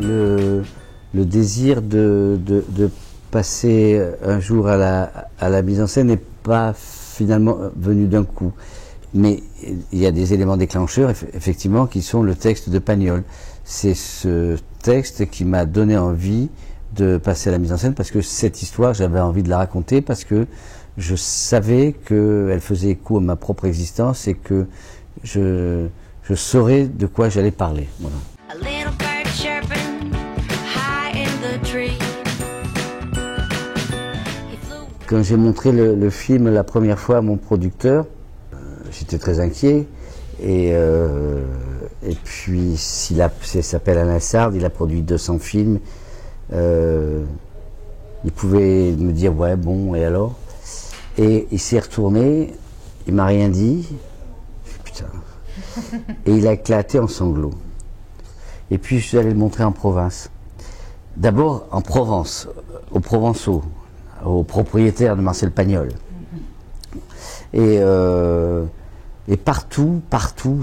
le désir de passer un jour à la mise en scène n'est pas finalement venu d'un coup. Mais il y a des éléments déclencheurs, effectivement, qui sont le texte de Pagnol. C'est ce texte qui m'a donné envie de passer à la mise en scène, parce que cette histoire, j'avais envie de la raconter, parce que je savais qu'elle faisait écho à ma propre existence et que je saurais de quoi j'allais parler. Voilà. Quand j'ai montré le film la première fois à mon producteur, j'étais très inquiet. Et puis, il s'appelle Alain Sard, il a produit 200 films. Il pouvait me dire, ouais, bon, et alors? Et il s'est retourné, il m'a rien dit. Putain. Et il a éclaté en sanglots. Et puis, je suis allé le montrer en province. D'abord, en Provence, aux Provençaux, aux propriétaires de Marcel Pagnol. Et partout,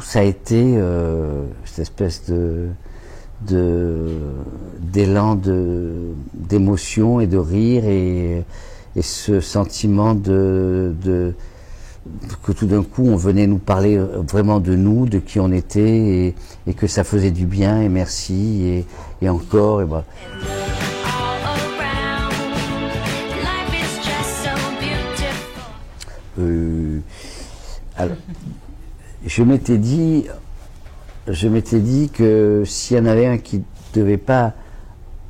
ça a été cette espèce d'élan d'émotion et de rire et ce sentiment que tout d'un coup on venait nous parler vraiment de nous, de qui on était et que ça faisait du bien et merci et encore et voilà. Alors, je m'étais dit que s'il y en avait un qui devait pas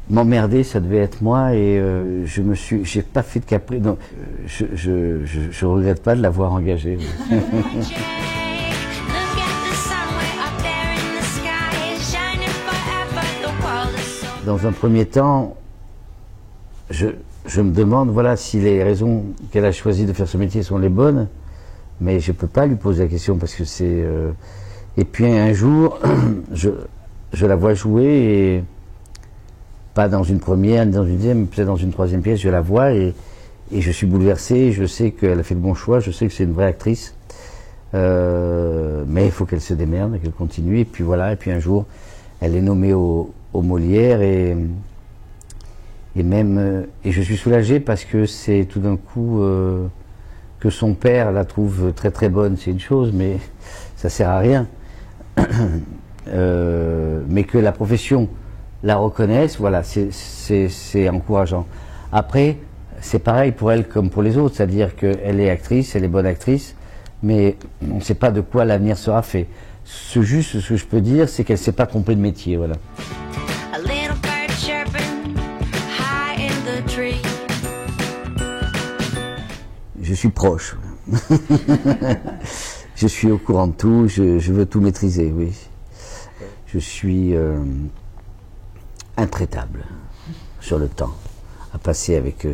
m'emmerder, ça devait être moi et j'ai pas fait de caprice. Donc, je regrette pas de l'avoir engagé. Dans un premier temps, je me demande, voilà, si les raisons qu'elle a choisi de faire ce métier sont les bonnes, mais je peux pas lui poser la question parce que c'est... Et puis un jour, je la vois jouer et pas dans une première, ni dans une deuxième, peut-être dans une troisième pièce, je la vois et je suis bouleversé, je sais qu'elle a fait le bon choix, je sais que c'est une vraie actrice, mais il faut qu'elle se démerde, qu'elle continue, et puis voilà, et puis un jour, elle est nommée au Molière et je suis soulagé parce que c'est tout d'un coup que son père la trouve très très bonne, c'est une chose, mais ça sert à rien. Mais que la profession la reconnaisse, voilà, c'est encourageant. Après, c'est pareil pour elle comme pour les autres, c'est-à-dire qu'elle est actrice, elle est bonne actrice, mais on ne sait pas de quoi l'avenir sera fait. Ce que je peux dire, c'est qu'elle ne s'est pas trompée de métier, voilà. Je suis proche. Je suis au courant de tout, je veux tout maîtriser, oui. Je suis intraitable sur le temps à passer avec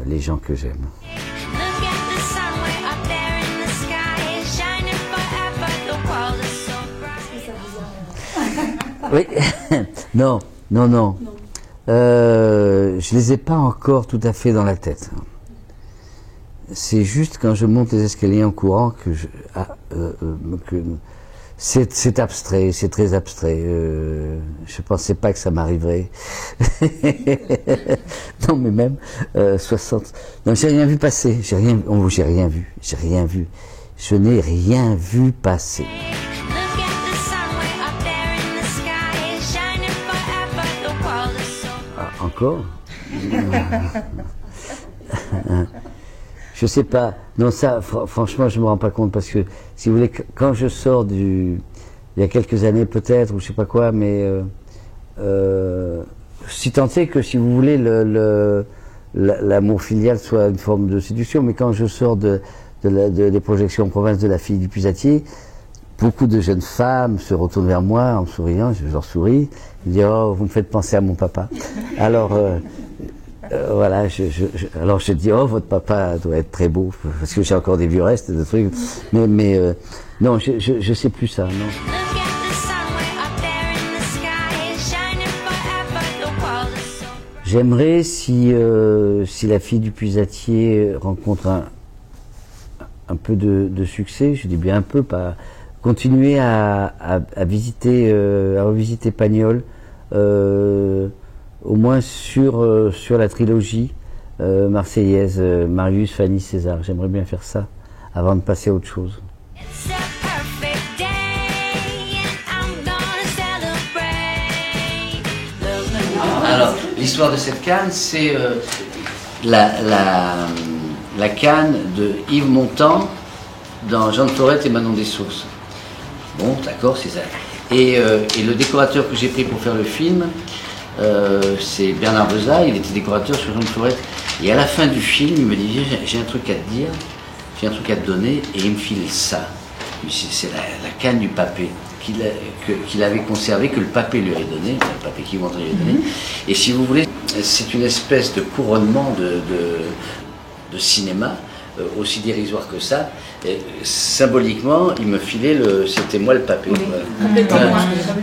les gens que j'aime. Oui, non. Je les ai pas encore tout à fait dans la tête. C'est juste quand je monte les escaliers en courant que c'est abstrait, c'est très abstrait. Je pensais pas que ça m'arriverait. Non, mais même 60. Non, j'ai rien vu passer. J'ai rien vu. Je n'ai rien vu passer. Ah, encore? Je sais pas. Non, ça, franchement, je me rends pas compte parce que, si vous voulez, quand je sors il y a quelques années peut-être, ou je sais pas quoi, mais si tant est que, si vous voulez, l'amour filial soit une forme de séduction, mais quand je sors des projections en province de La Fille du Pusatier, beaucoup de jeunes femmes se retournent vers moi en me souriant, je leur souris, ils disent « Oh, vous me faites penser à mon papa ». Alors, voilà, alors je dis, oh, votre papa doit être très beau, parce que j'ai encore des vieux restes, des trucs, mais non, je sais plus ça, non. J'aimerais si La Fille du Pusatier rencontre un peu de succès, je dis bien un peu, pas continuer à revisiter Pagnol, au moins sur la trilogie marseillaise, Marius, Fanny, César. J'aimerais bien faire ça avant de passer à autre chose. Alors, l'histoire de cette canne, c'est la canne de Yves Montand dans Jean de Florette et Manon des Sources. Bon, d'accord, c'est ça. Et le décorateur que j'ai pris pour faire le film, c'est Bernard Bezat, il était décorateur sur Jean de Florette. Et à la fin du film, il me dit, j'ai un truc à te dire, j'ai un truc à te donner, et il me file ça. C'est la canne du papé qu'il avait conservé, que le papé lui avait donné, le papé qui lui avait donné. Et si vous voulez, c'est une espèce de couronnement de cinéma, aussi dérisoire que ça. Et symboliquement, il me filait c'était moi le papé.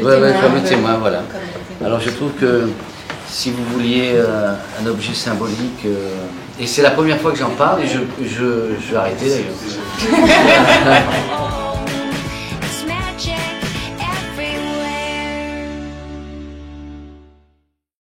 Voilà. Fameux témoin, voilà. Alors je trouve que si vous vouliez un objet symbolique, et c'est la première fois que j'en parle, et je vais arrêter d'ailleurs.